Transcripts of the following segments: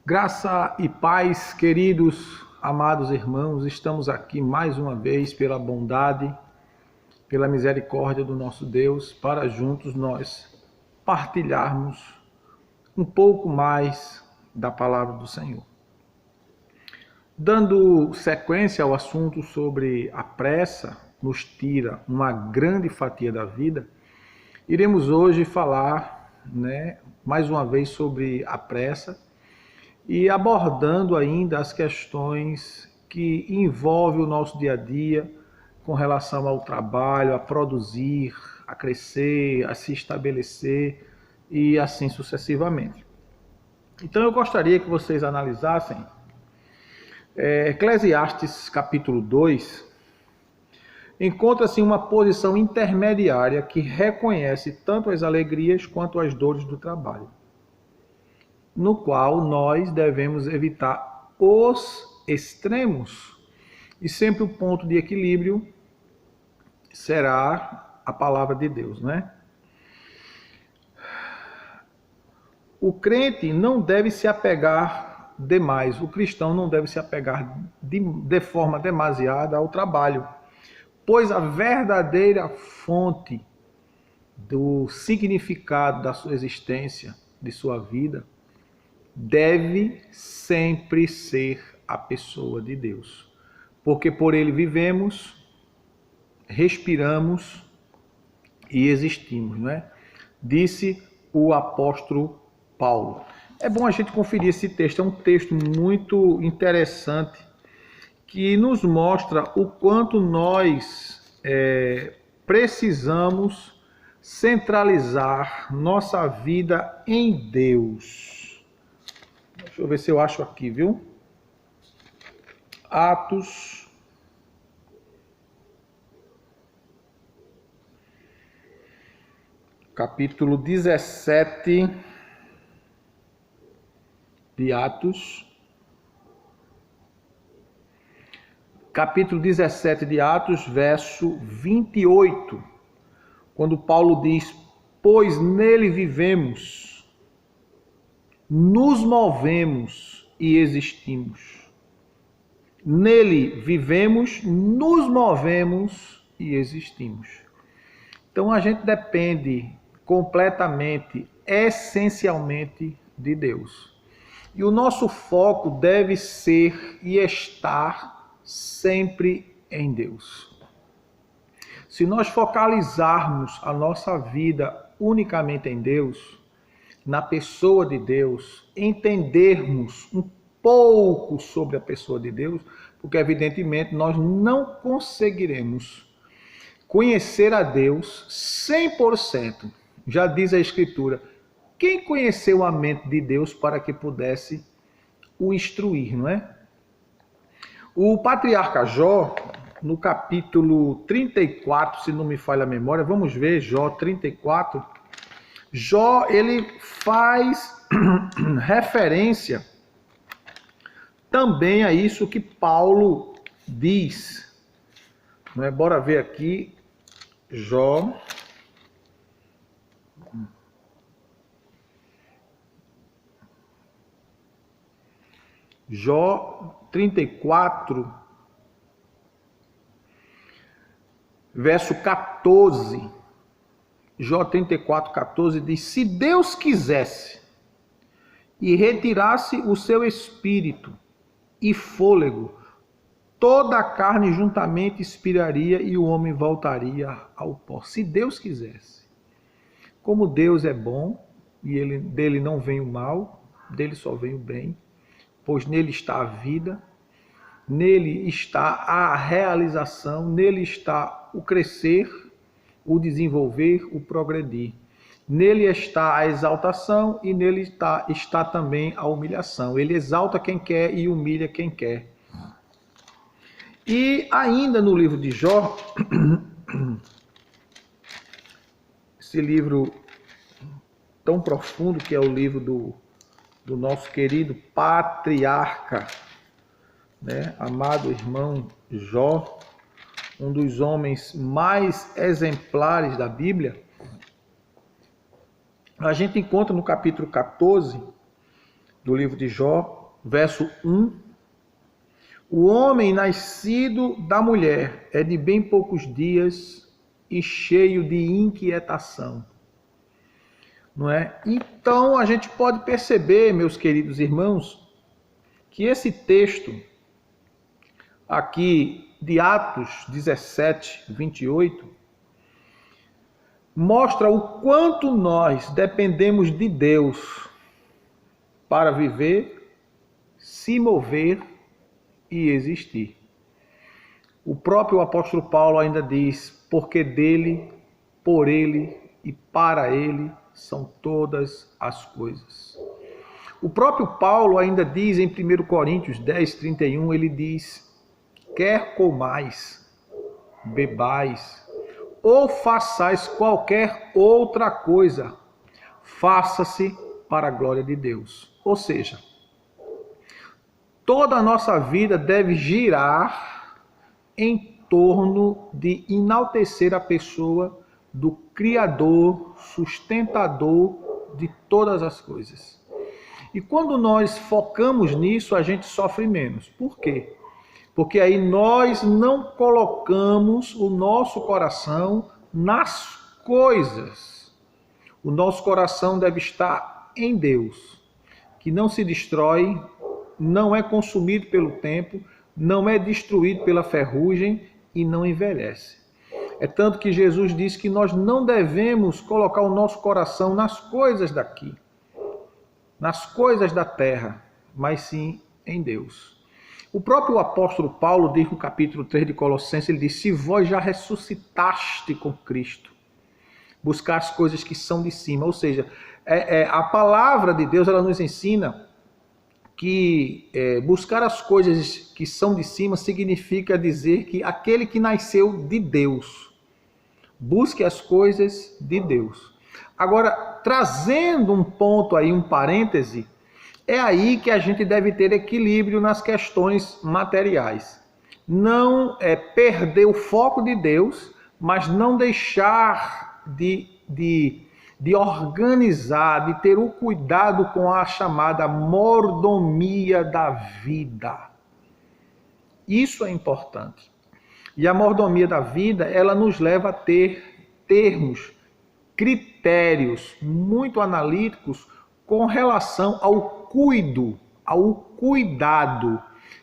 Graça e paz, queridos, amados irmãos, estamos aqui mais uma vez pela bondade, pela misericórdia do nosso Deus, para juntos nós partilharmos um pouco mais da palavra do Senhor. Dando sequência ao assunto sobre a pressa, nos tira uma grande fatia da vida, iremos hoje falar, mais uma vez sobre a pressa, e abordando ainda as questões que envolvem o nosso dia a dia com relação ao trabalho, a produzir, a crescer, a se estabelecer e assim sucessivamente. Então eu gostaria que vocês analisassem Eclesiastes capítulo 2, encontra-se uma posição intermediária que reconhece tanto as alegrias quanto as dores do trabalho, no qual nós devemos evitar os extremos. E sempre o ponto de equilíbrio será a palavra de Deus, né? O crente não deve se apegar demais, o cristão não deve se apegar de forma demasiada ao trabalho, pois a verdadeira fonte do significado da sua existência, de sua vida, deve sempre ser a pessoa de Deus. Porque por ele vivemos, respiramos e existimos, não é? Disse o apóstolo Paulo. É bom a gente conferir esse texto, é um texto muito interessante que nos mostra o quanto nós precisamos centralizar nossa vida em Deus. Deixa eu ver se eu acho aqui, viu? Atos, capítulo 17 de Atos. Capítulo 17 de Atos, verso 28, quando Paulo diz: pois nele vivemos, nos movemos e existimos. Nele vivemos, nos movemos e existimos. Então a gente depende completamente, essencialmente de Deus. E o nosso foco deve ser e estar sempre em Deus. Se nós focalizarmos a nossa vida unicamente em Deus, na pessoa de Deus, entendermos um pouco sobre a pessoa de Deus, porque evidentemente nós não conseguiremos conhecer a Deus 100%. Já diz a Escritura: quem conheceu a mente de Deus para que pudesse o instruir, não é? O patriarca Jó, no capítulo 34, se não me falha a memória, vamos ver Jó 34. Jó, ele faz referência também a isso que Paulo diz. Não é? Bora ver aqui, Jó. Jó 34, verso 14. Jó 34, 14 diz: se Deus quisesse e retirasse o seu espírito e fôlego, toda a carne juntamente expiraria e o homem voltaria ao pó. Se Deus quisesse. Como Deus é bom e dele não vem o mal, dele só vem o bem, pois nele está a vida, nele está a realização, nele está o crescer, o desenvolver, o progredir. Nele está a exaltação e nele está também a humilhação. Ele exalta quem quer e humilha quem quer. E ainda no livro de Jó, esse livro tão profundo que é o livro do nosso querido patriarca, amado irmão Jó, um dos homens mais exemplares da Bíblia, a gente encontra no capítulo 14 do livro de Jó verso 1. O homem nascido da mulher é de bem poucos dias e cheio de inquietação. Não é? Então a gente pode perceber, meus queridos irmãos, que esse texto aqui de Atos 17, 28, mostra o quanto nós dependemos de Deus para viver, se mover e existir. O próprio apóstolo Paulo ainda diz, porque dele, por ele e para ele são todas as coisas. O próprio Paulo ainda diz em 1 Coríntios 10, 31, ele diz, quer comais, bebais, ou façais qualquer outra coisa, faça-se para a glória de Deus. Ou seja, toda a nossa vida deve girar em torno de enaltecer a pessoa do Criador, sustentador de todas as coisas. E quando nós focamos nisso, a gente sofre menos. Por quê? Porque aí nós não colocamos o nosso coração nas coisas. O nosso coração deve estar em Deus, que não se destrói, não é consumido pelo tempo, não é destruído pela ferrugem e não envelhece. É tanto que Jesus diz que nós não devemos colocar o nosso coração nas coisas daqui, nas coisas da terra, mas sim em Deus. O próprio apóstolo Paulo diz no capítulo 3 de Colossenses, ele diz, se vós já ressuscitaste com Cristo, buscar as coisas que são de cima. Ou seja, a palavra de Deus ela nos ensina que buscar as coisas que são de cima significa dizer que aquele que nasceu de Deus, busque as coisas de Deus. Agora, trazendo um ponto aí, um parêntese, é aí que a gente deve ter equilíbrio nas questões materiais. Não perder o foco de Deus, mas não deixar de organizar, de ter o cuidado com a chamada mordomia da vida. Isso é importante. E a mordomia da vida, ela nos leva a ter termos, critérios muito analíticos com relação ao cuidado,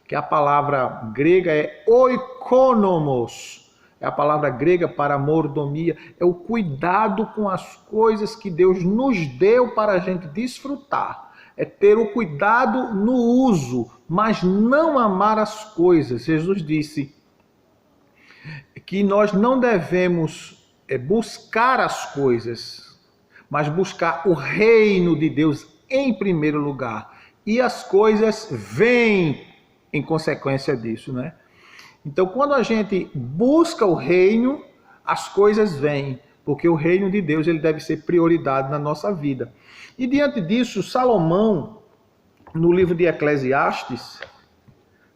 que a palavra grega é oikonomos, é a palavra grega para mordomia, é o cuidado com as coisas que Deus nos deu para a gente desfrutar, é ter o cuidado no uso, mas não amar as coisas. Jesus disse que nós não devemos buscar as coisas, mas buscar o reino de Deus em primeiro lugar. E as coisas vêm em consequência disso, né? Então, quando a gente busca o reino, as coisas vêm, porque o reino de Deus ele deve ser prioridade na nossa vida. E diante disso, Salomão, no livro de Eclesiastes,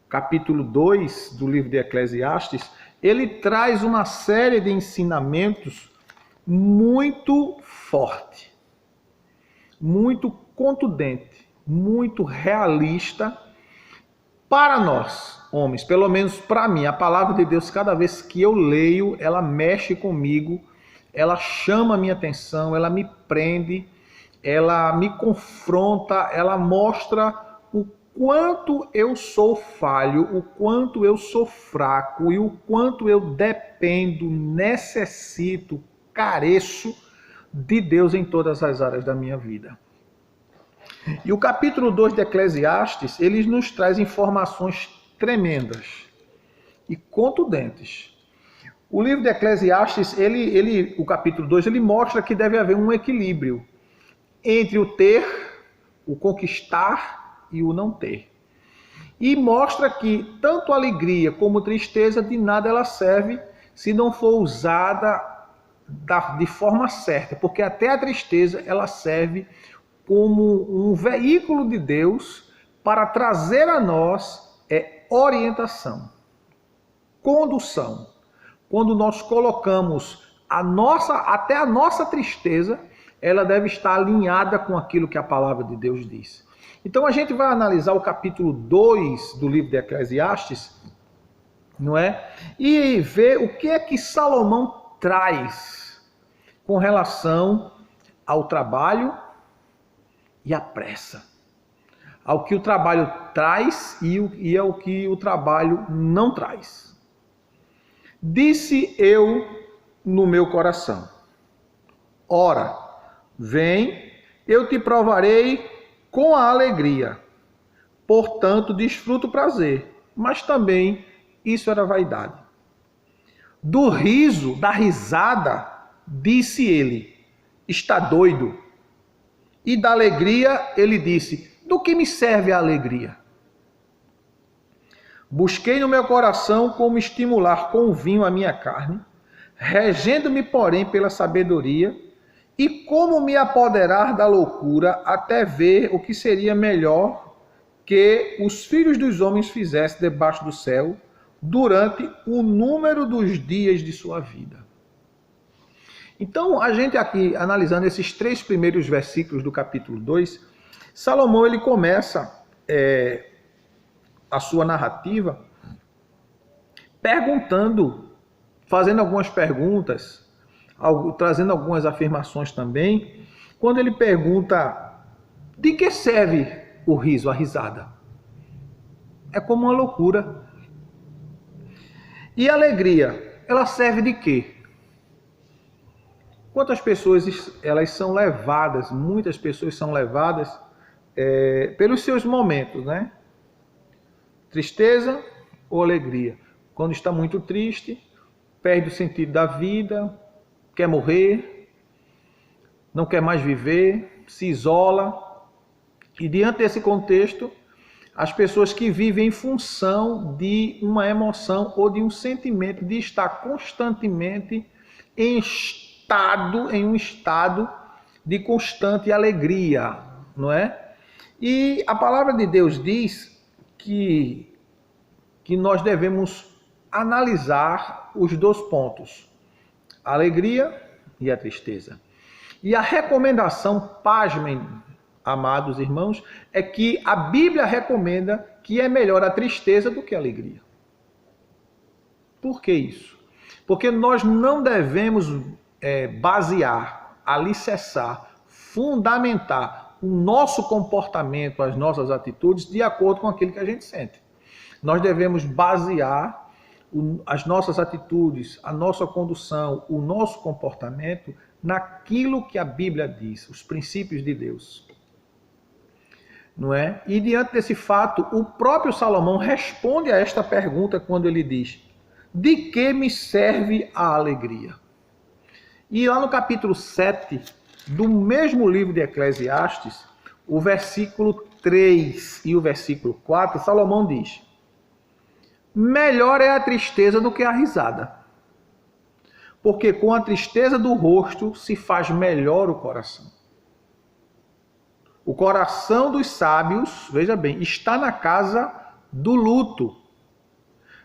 capítulo 2 do livro de Eclesiastes, ele traz uma série de ensinamentos muito forte, muito contundente, muito realista para nós, homens. Pelo menos para mim, a palavra de Deus, cada vez que eu leio, ela mexe comigo, ela chama a minha atenção, ela me prende, ela me confronta, ela mostra o quanto eu sou falho, o quanto eu sou fraco e o quanto eu dependo, necessito, careço de Deus em todas as áreas da minha vida. E o capítulo 2 de Eclesiastes, ele nos traz informações tremendas e contundentes. O livro de Eclesiastes, o capítulo 2, ele mostra que deve haver um equilíbrio entre o ter, o conquistar e o não ter. E mostra que tanto alegria como tristeza, de nada ela serve se não for usada de forma certa, porque até a tristeza ela serve como um veículo de Deus para trazer a nós orientação, condução. Quando nós colocamos até a nossa tristeza, ela deve estar alinhada com aquilo que a palavra de Deus diz. Então a gente vai analisar o capítulo 2 do livro de Eclesiastes, não é? E ver o que é que Salomão traz com relação ao trabalho e à pressa. Ao que o trabalho traz e ao que o trabalho não traz. Disse eu no meu coração: ora, vem, eu te provarei com a alegria. Portanto, desfruto o prazer. Mas também isso era vaidade. Do riso, da risada, disse ele: está doido. E da alegria, ele disse: do que me serve a alegria? Busquei no meu coração como estimular com o vinho a minha carne, regendo-me, porém, pela sabedoria, e como me apoderar da loucura até ver o que seria melhor que os filhos dos homens fizessem debaixo do céu durante o número dos dias de sua vida. Então, a gente aqui, analisando esses 3 primeiros versículos do capítulo 2, Salomão ele começa a sua narrativa perguntando, fazendo algumas perguntas, trazendo algumas afirmações também, quando ele pergunta: de que serve o riso, a risada? É como uma loucura. E a alegria, ela serve de quê? Quantas pessoas elas são levadas, muitas pessoas são levadas pelos seus momentos, né? Tristeza ou alegria? Quando está muito triste, perde o sentido da vida, quer morrer, não quer mais viver, se isola. E diante desse contexto, as pessoas que vivem em função de uma emoção ou de um sentimento de estar constantemente em um estado de constante alegria, não é? E a palavra de Deus diz que nós devemos analisar os 2 pontos, a alegria e a tristeza. E a recomendação, pasmem, amados irmãos, é que a Bíblia recomenda que é melhor a tristeza do que a alegria. Por que isso? Porque nós não devemos basear, alicerçar, fundamentar o nosso comportamento, as nossas atitudes, de acordo com aquilo que a gente sente. Nós devemos basear as nossas atitudes, a nossa condução, o nosso comportamento naquilo que a Bíblia diz, os princípios de Deus. Não é? E diante desse fato, o próprio Salomão responde a esta pergunta quando ele diz: de que me serve a alegria? E lá no capítulo 7 do mesmo livro de Eclesiastes, o versículo 3 e o versículo 4, Salomão diz: melhor é a tristeza do que a risada, porque com a tristeza do rosto se faz melhor o coração. O coração dos sábios, veja bem, está na casa do luto,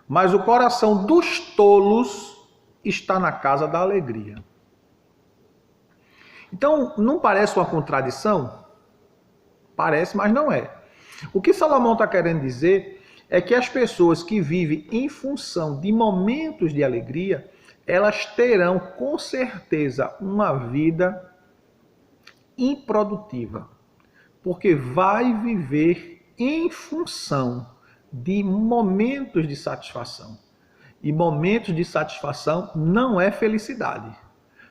mas o coração dos tolos está na casa da alegria. Então, não parece uma contradição? Parece, mas não é. O que Salomão está querendo dizer é que as pessoas que vivem em função de momentos de alegria, elas terão com certeza uma vida improdutiva, porque vai viver em função de momentos de satisfação. E momentos de satisfação não é felicidade.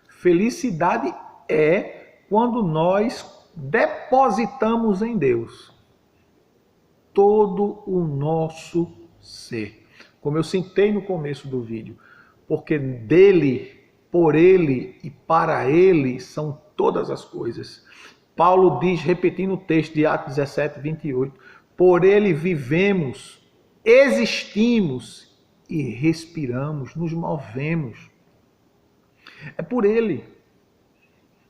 Felicidade é quando nós depositamos em Deus todo o nosso ser. Como eu citei no começo do vídeo, porque dele, por ele e para ele são todas as coisas. Paulo diz, repetindo o texto de Atos 17, 28, por ele vivemos, existimos e respiramos, nos movemos. É por ele.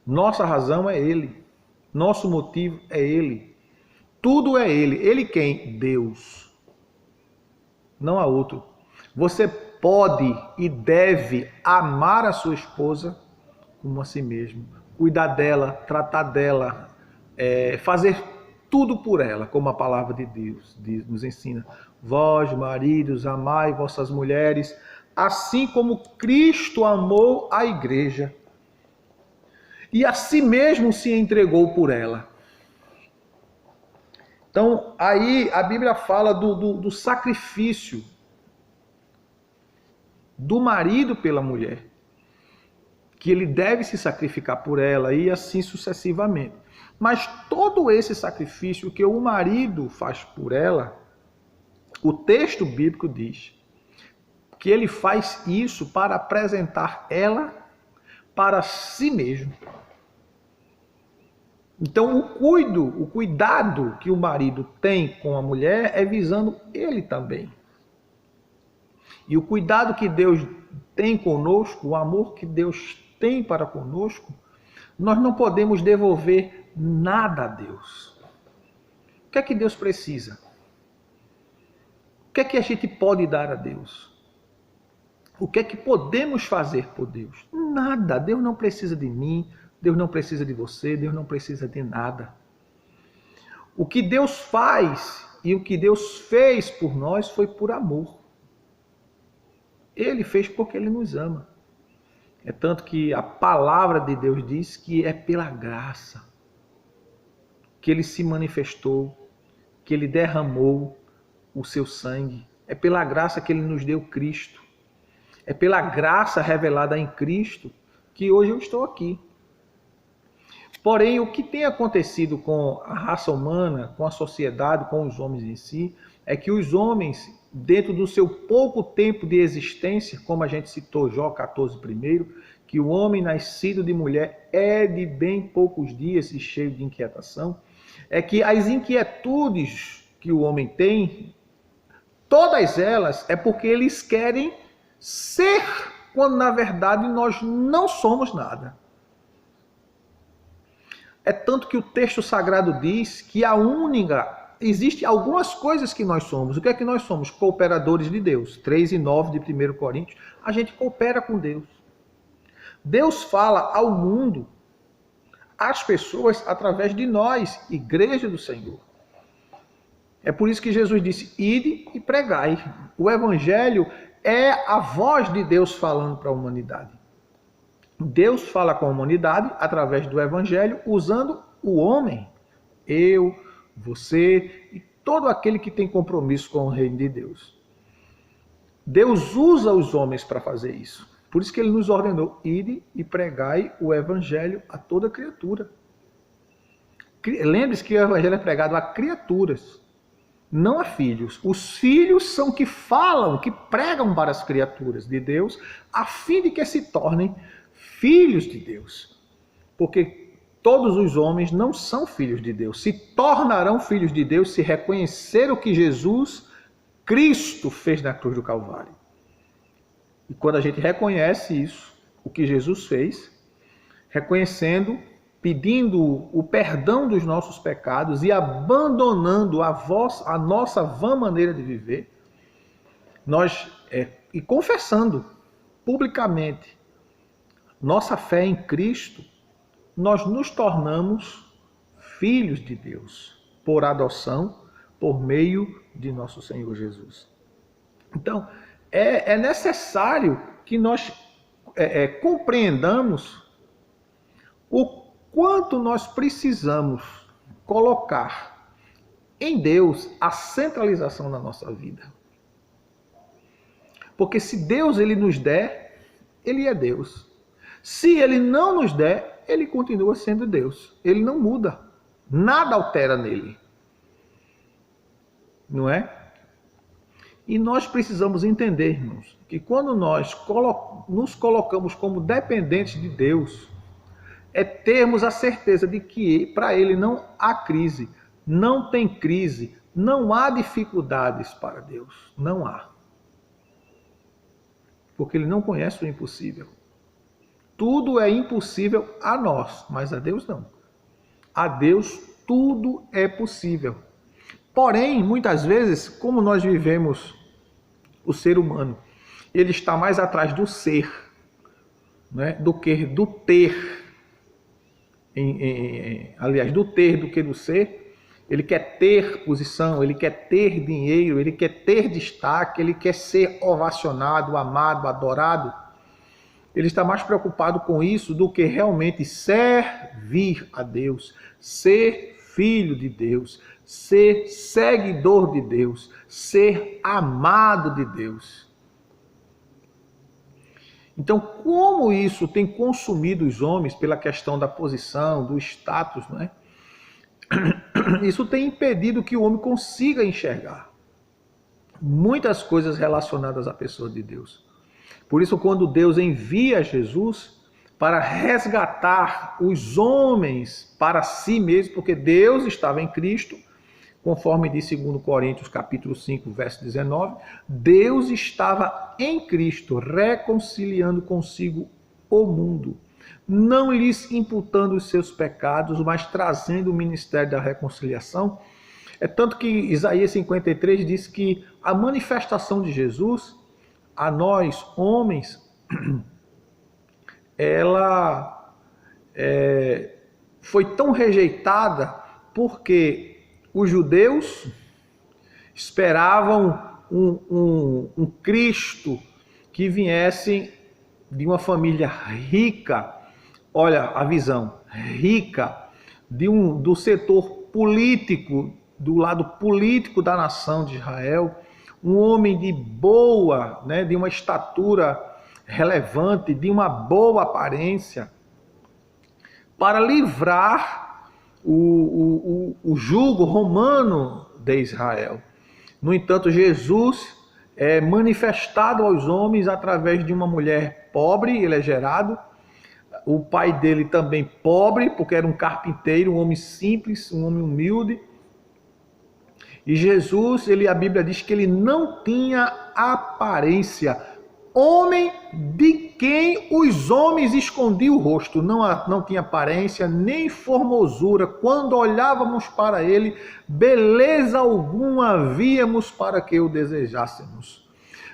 Nossa razão é ele. Nosso motivo é ele. Tudo é ele. Ele quem? Deus. Não há outro. Você pode e deve amar a sua esposa como a si mesmo. Cuidar dela, tratar dela, fazer tudo por ela, como a palavra de Deus nos ensina. Vós, maridos, amai vossas mulheres, assim como Cristo amou a igreja e a si mesmo se entregou por ela. Então, aí a Bíblia fala do sacrifício do marido pela mulher, que ele deve se sacrificar por ela e assim sucessivamente. Mas todo esse sacrifício que o marido faz por ela, o texto bíblico diz que ele faz isso para apresentar ela para si mesmo. Então o cuidado que o marido tem com a mulher é visando ele também. E o cuidado que Deus tem conosco, o amor que Deus tem para conosco, nós não podemos devolver nada a Deus. O que é que Deus precisa? O que é que a gente pode dar a Deus? O que é que podemos fazer por Deus? Nada. Deus não precisa de mim, Deus não precisa de você, Deus não precisa de nada. O que Deus faz e o que Deus fez por nós foi por amor. Ele fez porque Ele nos ama. É tanto que a palavra de Deus diz que é pela graça que Ele se manifestou, que Ele derramou o seu sangue. É pela graça que Ele nos deu Cristo. É pela graça revelada em Cristo que hoje eu estou aqui. Porém, o que tem acontecido com a raça humana, com a sociedade, com os homens em si, é que os homens, dentro do seu pouco tempo de existência, como a gente citou Jó 14 primeiro, que o homem nascido de mulher é de bem poucos dias e cheio de inquietação, é que as inquietudes que o homem tem, todas elas é porque eles querem ser, quando na verdade nós não somos nada. É tanto que o texto sagrado diz que existe algumas coisas que nós somos. O que é que nós somos? Cooperadores de Deus. 3:9 de 1 Coríntios. A gente coopera com Deus. Deus fala ao mundo, às pessoas, através de nós, igreja do Senhor. É por isso que Jesus disse, ide e pregai. O evangelho é a voz de Deus falando para a humanidade. Deus fala com a humanidade através do evangelho, usando o homem, eu, você e todo aquele que tem compromisso com o reino de Deus. Deus usa os homens para fazer isso. Por isso que ele nos ordenou, ide e pregai o evangelho a toda criatura. Lembre-se que o evangelho é pregado a criaturas, não a filhos. Os filhos são que falam, que pregam para as criaturas de Deus, a fim de que se tornem filhos de Deus. Porque todos os homens não são filhos de Deus. Se tornarão filhos de Deus se reconhecer o que Jesus, Cristo, fez na cruz do Calvário. E quando a gente reconhece isso, o que Jesus fez, reconhecendo, pedindo o perdão dos nossos pecados e abandonando a nossa vã maneira de viver, e confessando publicamente nossa fé em Cristo, nós nos tornamos filhos de Deus, por adoção, por meio de nosso Senhor Jesus. Então, é necessário que nós compreendamos o quanto nós precisamos colocar em Deus a centralização da nossa vida. Porque se Deus ele nos der, ele é Deus. Se ele não nos der, ele continua sendo Deus. Ele não muda. Nada altera nele. Não é? E nós precisamos entender, irmãos, que quando nós nos colocamos como dependentes de Deus, é termos a certeza de que para ele não há crise, não tem crise, não há dificuldades para Deus. Não há. Porque ele não conhece o impossível. Tudo é impossível a nós, mas a Deus não. A Deus tudo é possível. Porém, muitas vezes, como nós vivemos o ser humano, ele está mais atrás do ser, né, do que do ter. Aliás, do ter do que do ser. ele quer ter posição, ele quer ter dinheiro, ele quer ter destaque, ele quer ser ovacionado, amado, adorado. Ele está mais preocupado com isso do que realmente servir a Deus, ser filho de Deus, ser seguidor de Deus, ser amado de Deus. Então, como isso tem consumido os homens pela questão da posição, do status, não é? Isso tem impedido que o homem consiga enxergar muitas coisas relacionadas à pessoa de Deus. Por isso, quando Deus envia Jesus para resgatar os homens para si mesmo, porque Deus estava em Cristo, conforme diz 2 Coríntios capítulo 5, verso 19, Deus estava em Cristo, reconciliando consigo o mundo, não lhes imputando os seus pecados, mas trazendo o ministério da reconciliação. É tanto que Isaías 53 diz que a manifestação de Jesus a nós, homens, ela foi tão rejeitada porque os judeus esperavam um Cristo que viesse de uma família rica, olha a visão, rica, do setor político, do lado político da nação de Israel, um homem de boa, né, de uma estatura relevante, de uma boa aparência, para livrar o jugo romano de Israel. No entanto, Jesus é manifestado aos homens através de uma mulher pobre, ele é gerado, o pai dele também pobre, porque era um carpinteiro, um homem simples, um homem humilde. E Jesus, a Bíblia diz que ele não tinha aparência, homem de quem os homens escondiam o rosto, não tinha aparência nem formosura. Quando olhávamos para ele, beleza alguma víamos para que o desejássemos.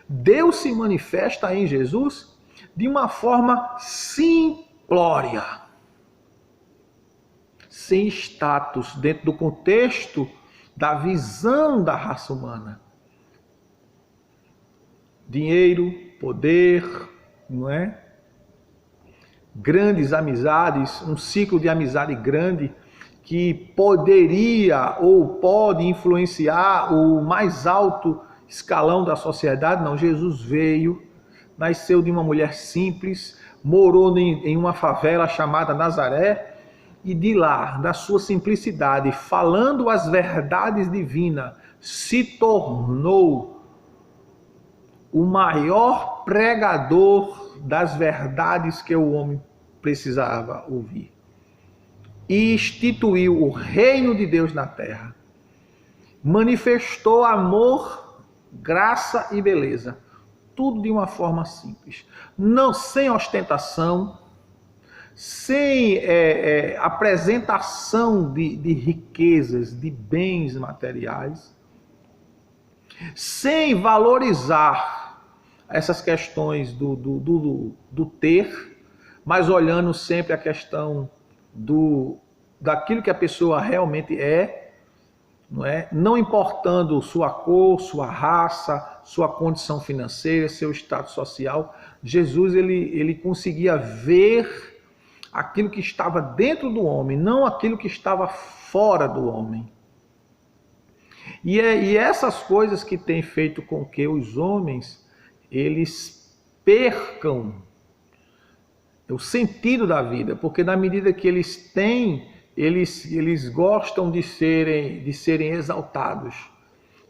Deus se manifesta em Jesus de uma forma simplória, sem status, dentro do contexto da visão da raça humana. Dinheiro, poder, não é? Grandes amizades, um ciclo de amizade grande que poderia ou pode influenciar o mais alto escalão da sociedade. Não, Jesus veio, nasceu de uma mulher simples, morou em uma favela chamada Nazaré, e de lá, da sua simplicidade, falando as verdades divinas, se tornou o maior pregador das verdades que o homem precisava ouvir. E instituiu o reino de Deus na terra. Manifestou amor, graça e beleza. Tudo de uma forma simples. Não sem ostentação, sem apresentação de riquezas, de bens materiais, sem valorizar essas questões do ter, mas olhando sempre a questão daquilo que a pessoa realmente é, não é? Não importando sua cor, sua raça, sua condição financeira, seu status social. Jesus ele conseguia ver aquilo que estava dentro do homem, não aquilo que estava fora do homem. E essas coisas que têm feito com que os homens eles percam o sentido da vida, porque na medida que eles têm, eles gostam de serem exaltados,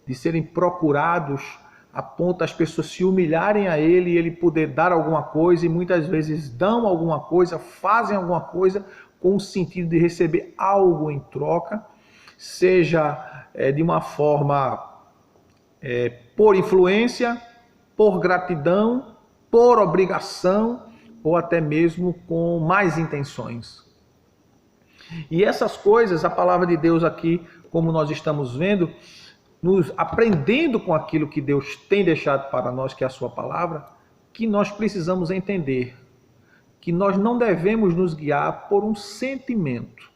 de serem procurados, a ponto das pessoas se humilharem a ele e ele poder dar alguma coisa, e muitas vezes dão alguma coisa, fazem alguma coisa com o sentido de receber algo em troca, seja de uma forma por influência, por gratidão, por obrigação, ou até mesmo com más intenções. E essas coisas, a palavra de Deus aqui, como nós estamos vendo, nos aprendendo com aquilo que Deus tem deixado para nós, que é a sua palavra, que nós precisamos entender que nós não devemos nos guiar por um sentimento.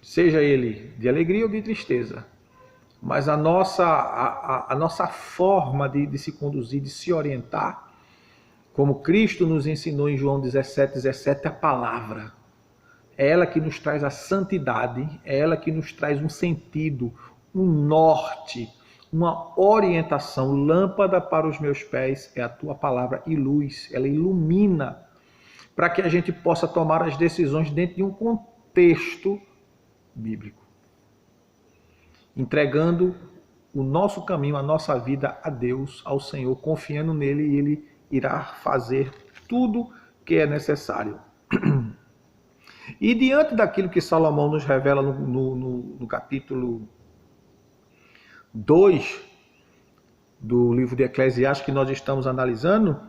seja ele de alegria ou de tristeza. Mas a nossa forma de se conduzir, de se orientar, como Cristo nos ensinou em João 17:17, é a palavra. É ela que nos traz a santidade, é ela que nos traz um sentido, um norte, uma orientação. Lâmpada para os meus pés é a tua palavra e luz. Ela ilumina para que a gente possa tomar as decisões dentro de um contexto bíblico, entregando o nosso caminho, a nossa vida a Deus, ao Senhor, confiando nele, e ele irá fazer tudo que é necessário. E diante daquilo que Salomão nos revela no capítulo 2 do livro de Eclesiastes, que nós estamos analisando,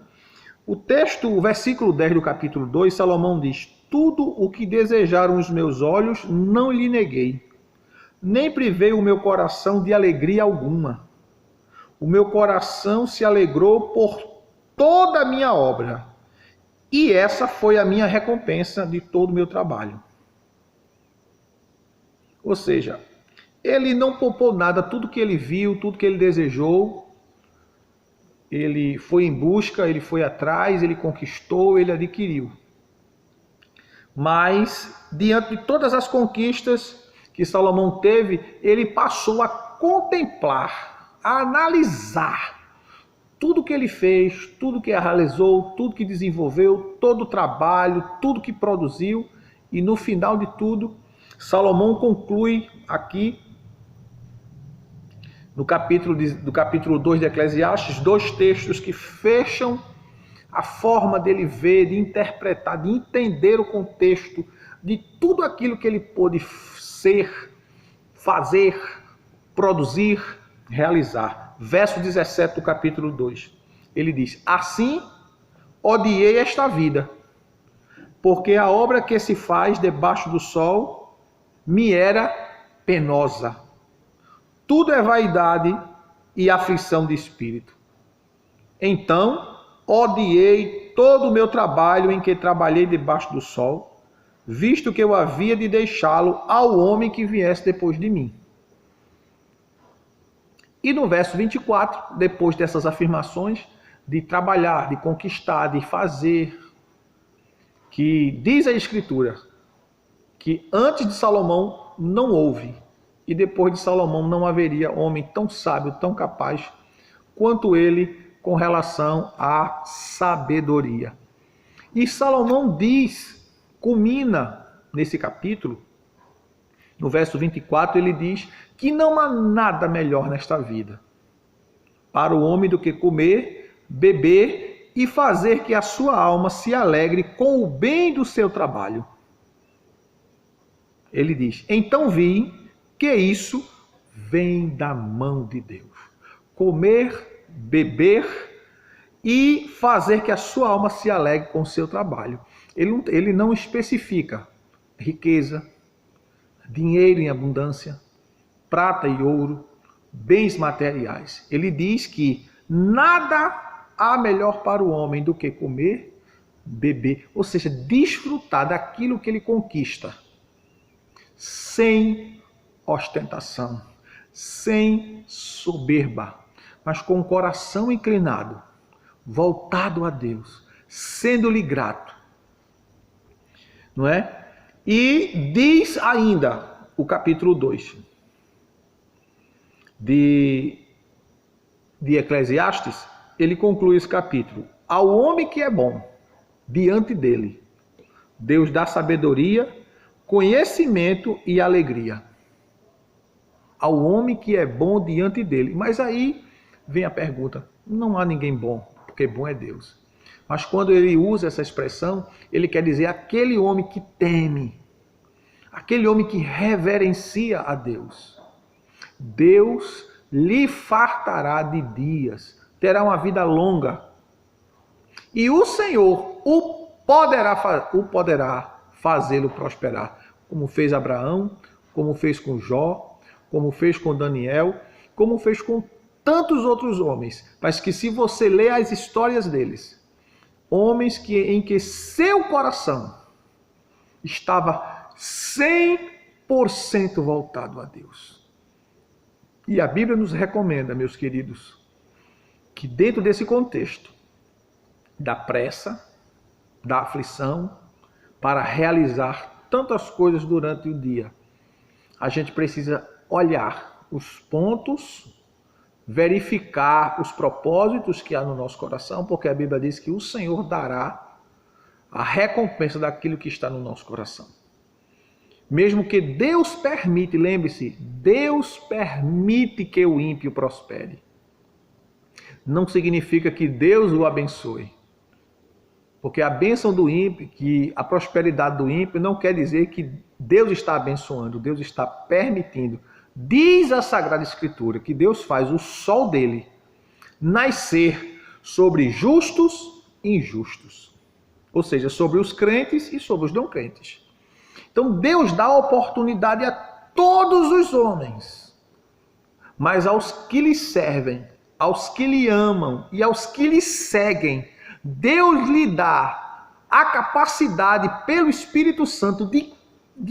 o versículo 10 do capítulo 2, Salomão diz: tudo o que desejaram os meus olhos não lhe neguei, nem privei o meu coração de alegria alguma. O meu coração se alegrou por toda a minha obra, e essa foi a minha recompensa de todo o meu trabalho. Ou seja, ele não poupou nada, tudo que ele viu, tudo que ele desejou, ele foi em busca, ele foi atrás, ele conquistou, ele adquiriu. Mas, diante de todas as conquistas que Salomão teve, ele passou a contemplar, a analisar tudo que ele fez, tudo que realizou, tudo que desenvolveu, todo o trabalho, tudo que produziu, e no final de tudo, Salomão conclui aqui, do capítulo 2 de Eclesiastes, 2 textos que fecham a forma dele ver, de interpretar, de entender o contexto de tudo aquilo que ele pôde ser, fazer, produzir, realizar. Verso 17 do capítulo 2. Ele diz: assim odiei esta vida, porque a obra que se faz debaixo do sol me era penosa. Tudo é vaidade e aflição de espírito. Então odiei todo o meu trabalho em que trabalhei debaixo do sol, visto que eu havia de deixá-lo ao homem que viesse depois de mim. E no verso 24, depois dessas afirmações de trabalhar, de conquistar, de fazer, que diz a Escritura que antes de Salomão não houve, e depois de Salomão não haveria homem tão sábio, tão capaz quanto ele com relação à sabedoria. E Salomão culmina nesse capítulo, no verso 24, ele diz que não há nada melhor nesta vida para o homem do que comer, beber e fazer que a sua alma se alegre com o bem do seu trabalho. Ele diz: então vi que isso vem da mão de Deus. Comer, beber e fazer que a sua alma se alegre com o seu trabalho. Ele não especifica riqueza, dinheiro em abundância, prata e ouro, bens materiais. Ele diz que nada há melhor para o homem do que comer, beber, ou seja, desfrutar daquilo que ele conquista, sem ostentação, sem soberba, mas com o coração inclinado, voltado a Deus, sendo-lhe grato. Não é? E diz ainda o capítulo 2 de Eclesiastes, ele conclui esse capítulo: ao homem que é bom diante dele, Deus dá sabedoria, conhecimento e alegria. Ao homem que é bom diante dele. Mas aí vem a pergunta: não há ninguém bom, porque bom é Deus. Mas quando ele usa essa expressão, ele quer dizer aquele homem que teme, aquele homem que reverencia a Deus. Deus lhe fartará de dias, terá uma vida longa. E o Senhor o poderá fazê-lo prosperar, como fez Abraão, como fez com Jó, como fez com Daniel, como fez com tantos outros homens. Mas que se você ler as histórias deles, homens em que seu coração estava sem 100% voltado a Deus. E a Bíblia nos recomenda, meus queridos, que dentro desse contexto da pressa, da aflição, para realizar tantas coisas durante o dia, a gente precisa olhar os pontos, verificar os propósitos que há no nosso coração, porque a Bíblia diz que o Senhor dará a recompensa daquilo que está no nosso coração. Mesmo que Deus permite, lembre-se, Deus permite que o ímpio prospere. Não significa que Deus o abençoe. Porque a bênção do ímpio, que a prosperidade do ímpio, não quer dizer que Deus está abençoando, Deus está permitindo. Diz a Sagrada Escritura que Deus faz o sol dele nascer sobre justos e injustos. Ou seja, sobre os crentes e sobre os não crentes. Então Deus dá oportunidade a todos os homens, mas aos que lhe servem, aos que lhe amam e aos que lhe seguem, Deus lhe dá a capacidade pelo Espírito Santo de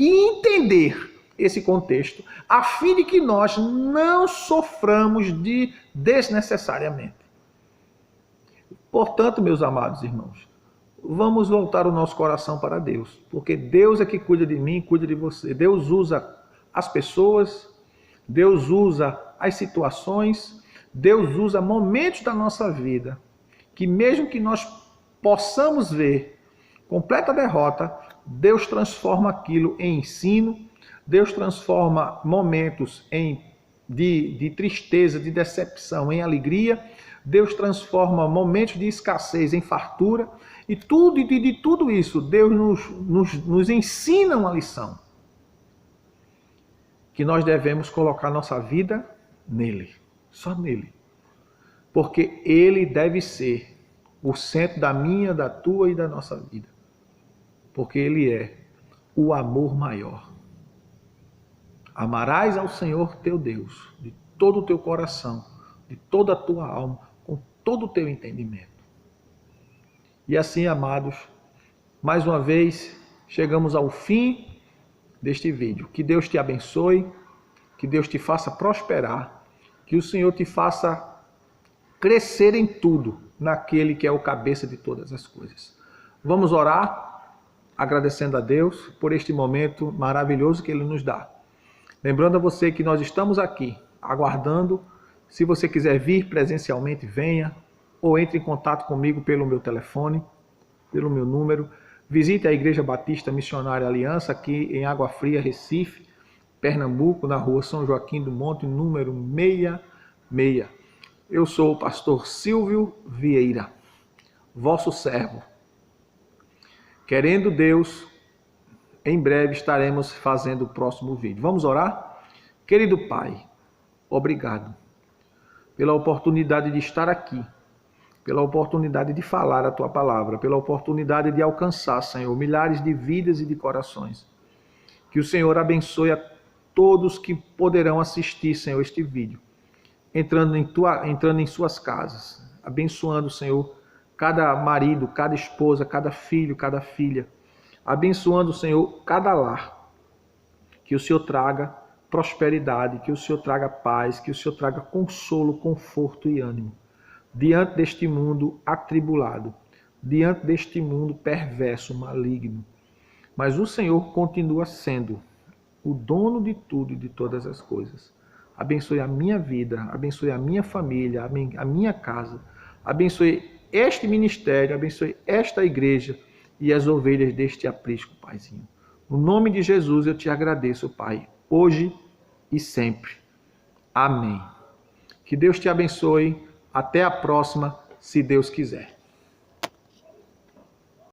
entender esse contexto, a fim de que nós não soframos desnecessariamente. Portanto, meus amados irmãos, vamos voltar o nosso coração para Deus, porque Deus é que cuida de mim, cuida de você. Deus usa as pessoas, Deus usa as situações, Deus usa momentos da nossa vida, que mesmo que nós possamos ver completa derrota, Deus transforma aquilo em ensino, Deus transforma momentos de tristeza, de decepção em alegria, Deus transforma momentos de escassez em fartura, e de tudo isso, Deus nos ensina uma lição. Que nós devemos colocar nossa vida nele, só nele. Porque ele deve ser o centro da minha, da tua e da nossa vida. Porque ele é o amor maior. Amarás ao Senhor teu Deus de todo o teu coração, de toda a tua alma, com todo o teu entendimento. E assim, amados, mais uma vez, chegamos ao fim deste vídeo. Que Deus te abençoe, que Deus te faça prosperar, que o Senhor te faça crescer em tudo, naquele que é o cabeça de todas as coisas. Vamos orar, agradecendo a Deus por este momento maravilhoso que Ele nos dá. Lembrando a você que nós estamos aqui, aguardando. Se você quiser vir presencialmente, venha, ou entre em contato comigo pelo meu telefone, pelo meu número. Visite a Igreja Batista Missionária Aliança, aqui em Água Fria, Recife, Pernambuco, na rua São Joaquim do Monte, número 66. Eu sou o pastor Silvio Vieira, vosso servo. Querendo Deus, em breve estaremos fazendo o próximo vídeo. Vamos orar? Querido Pai, obrigado pela oportunidade de estar aqui, pela oportunidade de falar a Tua palavra, pela oportunidade de alcançar, Senhor, milhares de vidas e de corações. Que o Senhor abençoe a todos que poderão assistir, Senhor, este vídeo, entrando em suas casas, abençoando, Senhor, cada marido, cada esposa, cada filho, cada filha, abençoando, Senhor, cada lar. Que o Senhor traga prosperidade, que o Senhor traga paz, que o Senhor traga consolo, conforto e ânimo diante deste mundo atribulado, diante deste mundo perverso, maligno. Mas o Senhor continua sendo o dono de tudo e de todas as coisas. Abençoe a minha vida, abençoe a minha família, a minha casa, abençoe este ministério, abençoe esta igreja e as ovelhas deste aprisco, Paizinho. No nome de Jesus eu te agradeço, Pai, hoje e sempre. Amém. Que Deus te abençoe. Até a próxima, se Deus quiser.